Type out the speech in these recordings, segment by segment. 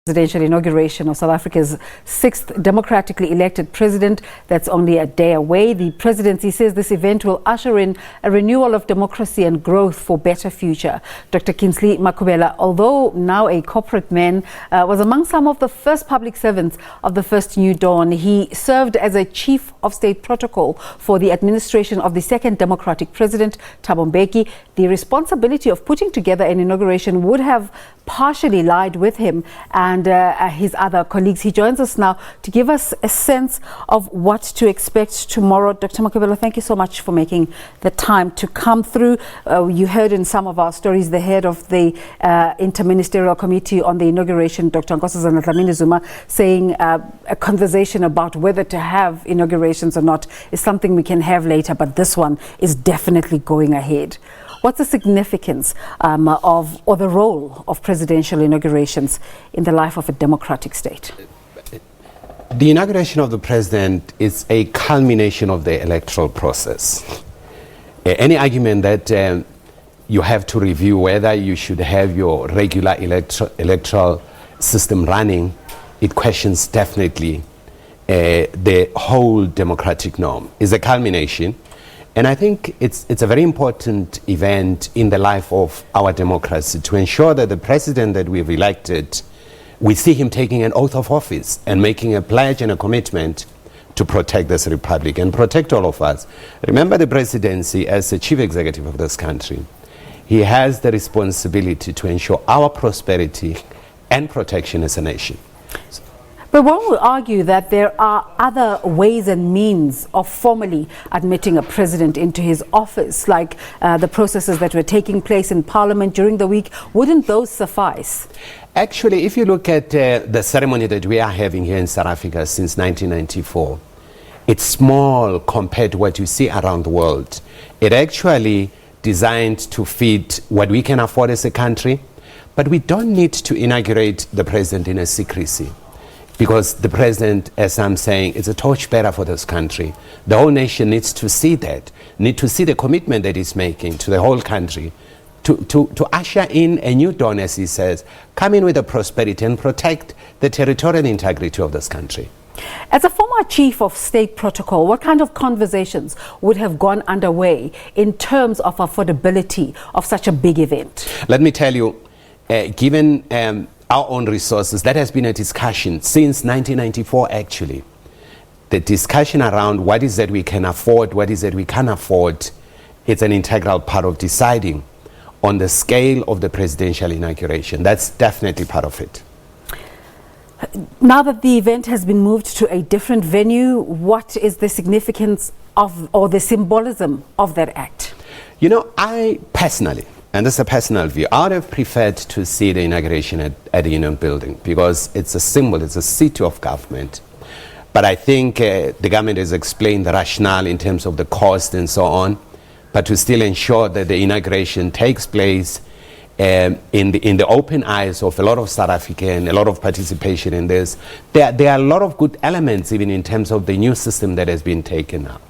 Presidential inauguration of South Africa's 6th democratically elected president. That's only a day away. The presidency says this event will usher in a renewal of democracy and growth for better future. Dr. Kingsley Makhubela, although now a corporate man, was among some of the first public servants of the first new dawn. He served as a chief of state protocol for the administration of the second democratic president, Thabo Mbeki. The responsibility of putting together an inauguration would have partially lied with him and his other colleagues. He joins us now to give us a sense of what to expect tomorrow. Dr. Makhubela, thank you so much for making the time to come through. You heard in some of our stories the head of the Interministerial Committee on the inauguration, Dr. Nkosazana Dlamini-Zuma, saying a conversation about whether to have inaugurations or not is something we can have later, but this one is definitely going ahead. What's the significance or the role of presidential inaugurations in the life of a democratic state? The inauguration of the president is a culmination of the electoral process. Any argument that you have to review whether you should have your regular electoral system running, it questions definitely the whole democratic norm. It's a culmination. And I think it's a very important event in the life of our democracy to ensure that the president that we've elected, we see him taking an oath of office and making a pledge and a commitment to protect this republic and protect all of us. Remember, the presidency, as the chief executive of this country, he has the responsibility to ensure our prosperity and protection as a nation. But one will argue that there are other ways and means of formally admitting a president into his office, like the processes that were taking place in Parliament during the week. Wouldn't those suffice? Actually, if you look at the ceremony that we are having here in South Africa since 1994, it's small compared to what you see around the world. It actually designed to fit what we can afford as a country, but we don't need to inaugurate the president in a secrecy. Because the president, as I'm saying, is a torchbearer for this country. The whole nation needs to see that, need to see the commitment that he's making to the whole country, to usher in a new dawn, as he says, come in with the prosperity and protect the territorial integrity of this country. As a former chief of state protocol, what kind of conversations would have gone underway in terms of affordability of such a big event? Let me tell you, given our own resources, that has been a discussion since 1994 actually. The discussion around what is that we can afford, what is that we can't afford, it's an integral part of deciding on the scale of the presidential inauguration. That's definitely part of it. Now that the event has been moved to a different venue, what is the significance of, or the symbolism of that act? You know, I personally, and this is a personal view, I would have preferred to see the inauguration at the Union Building because it's a symbol, it's a seat of government. But I think the government has explained the rationale in terms of the cost and so on, but to still ensure that the inauguration takes place in the open eyes of a lot of South African, a lot of participation in this. There are a lot of good elements even in terms of the new system that has been taken up.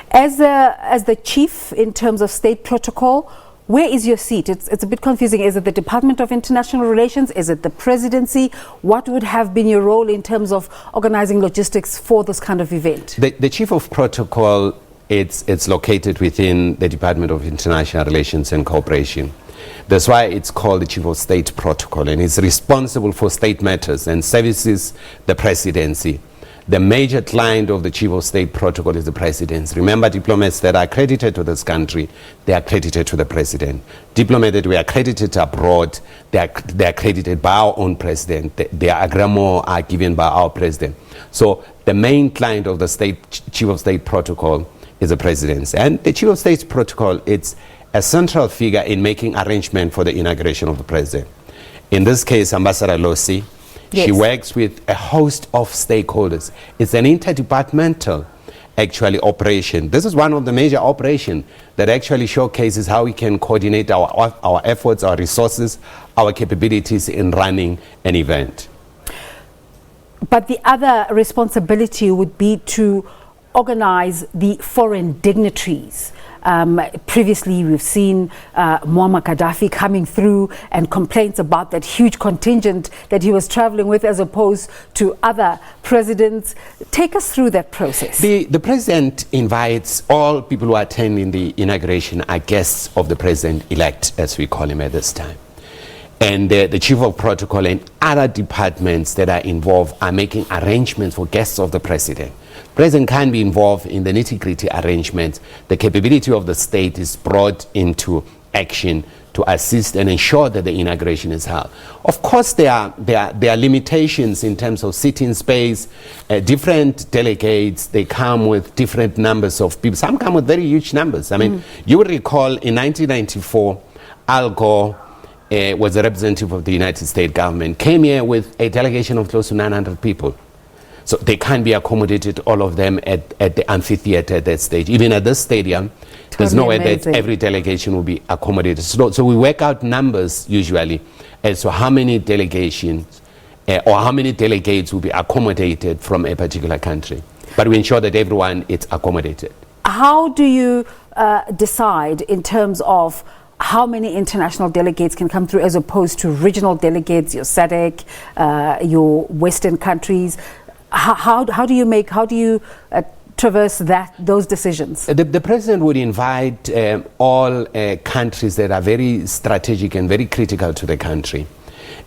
As the chief in terms of state protocol, where is your seat? It's a bit confusing. Is it the Department of International Relations? Is it the presidency? What would have been your role in terms of organizing logistics for this kind of event? The chief of protocol, it's located within the Department of International Relations and Cooperation. That's why it's called the Chief of State Protocol, and it's responsible for state matters and services the presidency. The major client of the Chief of State Protocol is the presidency. Remember, diplomats that are accredited to this country, they are accredited to the president. Diplomats that were accredited abroad, they are accredited by our own president. Their agreements are given by our president. So the main client of the Chief of State Protocol is the presidency. And the Chief of State Protocol, it's a central figure in making arrangement for the inauguration of the president. In this case, Ambassador Losi, yes. She works with a host of stakeholders. It's an interdepartmental actually operation. This is one of the major operations that actually showcases how we can coordinate our efforts, our resources, our capabilities in running an event. But the other responsibility would be to organize the foreign dignitaries Previously, we've seen Muammar Gaddafi coming through and complaints about that huge contingent that he was traveling with as opposed to other presidents. Take us through that process. The president invites all people who are attending the inauguration are guests of the president-elect, as we call him at this time. And the chief of protocol and other departments that are involved are making arrangements for guests of the president. The president can be involved in the nitty-gritty arrangements. The capability of the state is brought into action to assist and ensure that the inauguration is held. Of course, there are limitations in terms of sitting space. Different delegates, they come with different numbers of people. Some come with very huge numbers. I mean, you will recall in 1994, Al Gore was a representative of the United States government, came here with a delegation of close to 900 people. So they can't be accommodated, all of them, at the amphitheater at that stage. Even at this stadium, there's no way that every delegation will be accommodated. So we work out numbers usually as to how many delegations or how many delegates will be accommodated from a particular country. But we ensure that everyone is accommodated. How do you decide in terms of how many international delegates can come through as opposed to regional delegates, your SADC, your Western countries? How do you traverse those decisions? The president would invite all countries that are very strategic and very critical to the country.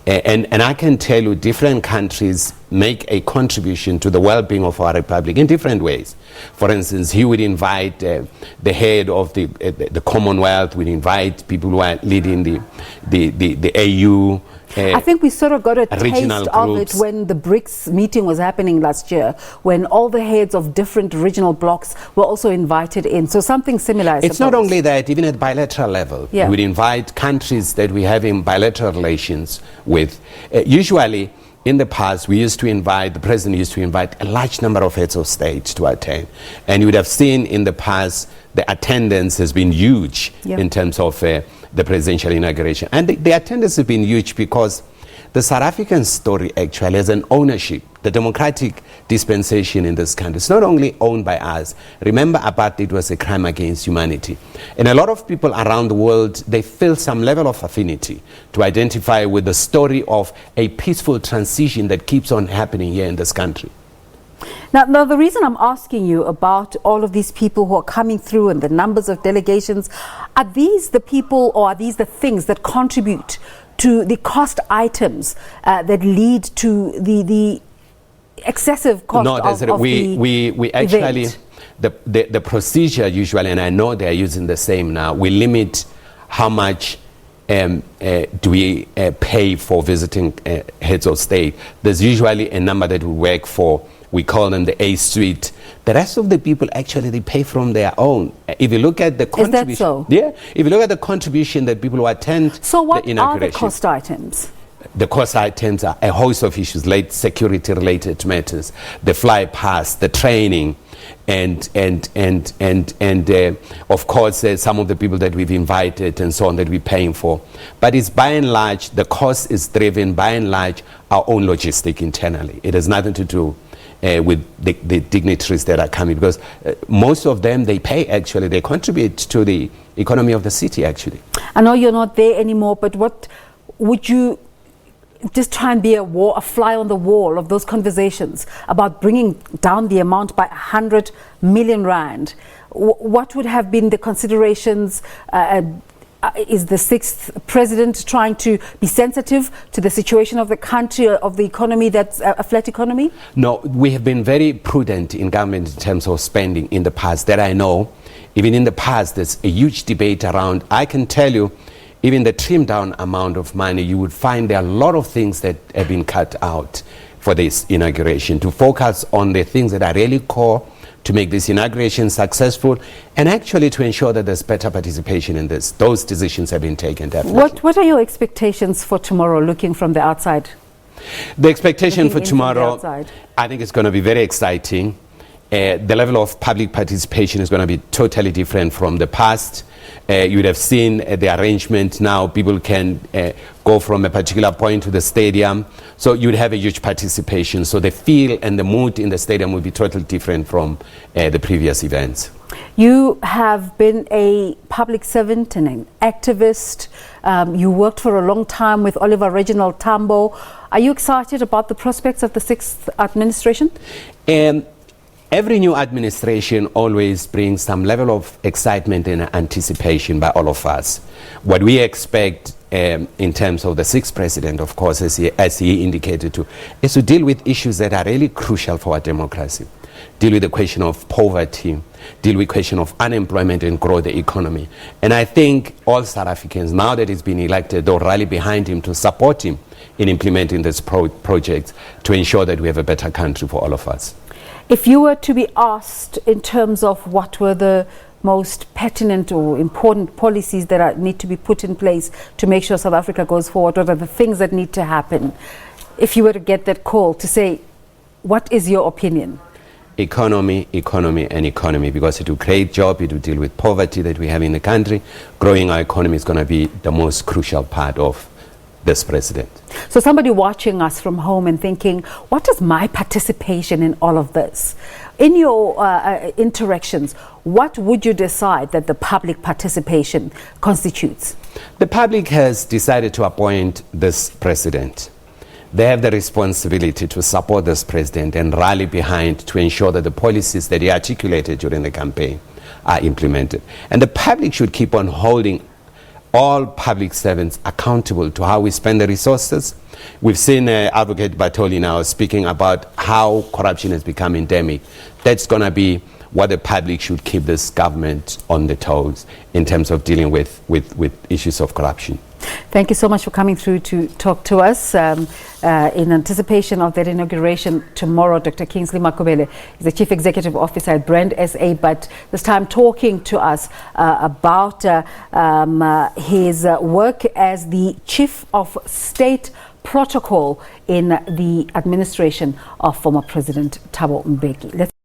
And I can tell you different countries make a contribution to the well-being of our republic in different ways. For instance, he would invite the head of the Commonwealth, would invite people who are leading the AU. I think we sort of got a taste of it when the BRICS meeting was happening last year, when all the heads of different regional blocs were also invited in. So something similar, I suppose. It's not only that, even at bilateral level. We would invite countries that we have in bilateral relations with. Usually, in the past, the president used to invite a large number of heads of state to attend. And you would have seen in the past, the attendance has been huge in terms of the presidential inauguration. And the attendance has been huge because the South African story actually has an ownership. The democratic dispensation in this country is not only owned by us. Remember, apartheid was a crime against humanity. And a lot of people around the world, they feel some level of affinity to identify with the story of a peaceful transition that keeps on happening here in this country. Now, the reason I'm asking you about all of these people who are coming through and the numbers of delegations, are these the people or are these the things that contribute to the cost items that lead to the excessive cost of we actually, the procedure usually, and I know they're using the same now, we limit how much do we pay for visiting heads of state. There's usually a number that we work for. We call them the A suite. The rest of the people actually, they pay from their own. If you look at the contribution, is that so? Yeah. If you look at the contribution that people who attend so what the inauguration, are the cost items? The cost items are a host of issues, like security-related matters, the fly past, the training, and of course some of the people that we've invited and so on that we're paying for. But it's by and large, the cost is driven by and large our own logistic internally. It has nothing to do with the dignitaries that are coming, because most of them, they contribute to the economy of the city actually. I know you're not there anymore, but what would you just try and be a fly on the wall of those conversations about bringing down the amount by 100 million rand? What would have been the considerations? Is the sixth president trying to be sensitive to the situation of the country, of the economy that's a flat economy? No, we have been very prudent in government in terms of spending in the past. That I know, even in the past, there's a huge debate around. I can tell you, even the trimmed down amount of money, you would find there are a lot of things that have been cut out for this inauguration to focus on the things that are really core to make this inauguration successful and actually to ensure that there's better participation in this. Those decisions have been taken, definitely. What are your expectations for tomorrow, looking from the outside? The expectation for tomorrow, I think it's going to be very exciting. The level of public participation is going to be totally different from the past. You would have seen the arrangement now. People can go from a particular point to the stadium. So you'd have a huge participation. So the feel and the mood in the stadium would be totally different from the previous events. You have been a public servant and an activist. You worked for a long time with Oliver Reginald Tambo. Are you excited about the prospects of the sixth administration? Every new administration always brings some level of excitement and anticipation by all of us. What we expect in terms of the sixth president, of course, as he indicated to, is to deal with issues that are really crucial for our democracy. Deal with the question of poverty, deal with the question of unemployment and grow the economy. And I think all South Africans, now that he's been elected, they'll rally behind him to support him in implementing this project to ensure that we have a better country for all of us. If you were to be asked in terms of what were the most pertinent or important policies that need to be put in place to make sure South Africa goes forward, what are the things that need to happen? If you were to get that call to say, what is your opinion? Economy, economy, and economy, because it will create jobs, it will deal with poverty that we have in the country. Growing our economy is going to be the most crucial part of this president. So somebody watching us from home and thinking, what is my participation in all of this? In your interactions, what would you decide that the public participation constitutes? The public has decided to appoint this president. They have the responsibility to support this president and rally behind to ensure that the policies that he articulated during the campaign are implemented. And the public should keep on holding all public servants accountable to how we spend the resources. We've seen Advocate Batoli now speaking about how corruption has become endemic. That's going to be what the public should keep this government on the toes in terms of dealing with issues of corruption. Thank you so much for coming through to talk to us. In anticipation of that inauguration tomorrow, Dr. Kingsley Makhubela is the Chief Executive Officer at Brand SA, but this time talking to us about his work as the Chief of State Protocol in the administration of former President Thabo Mbeki.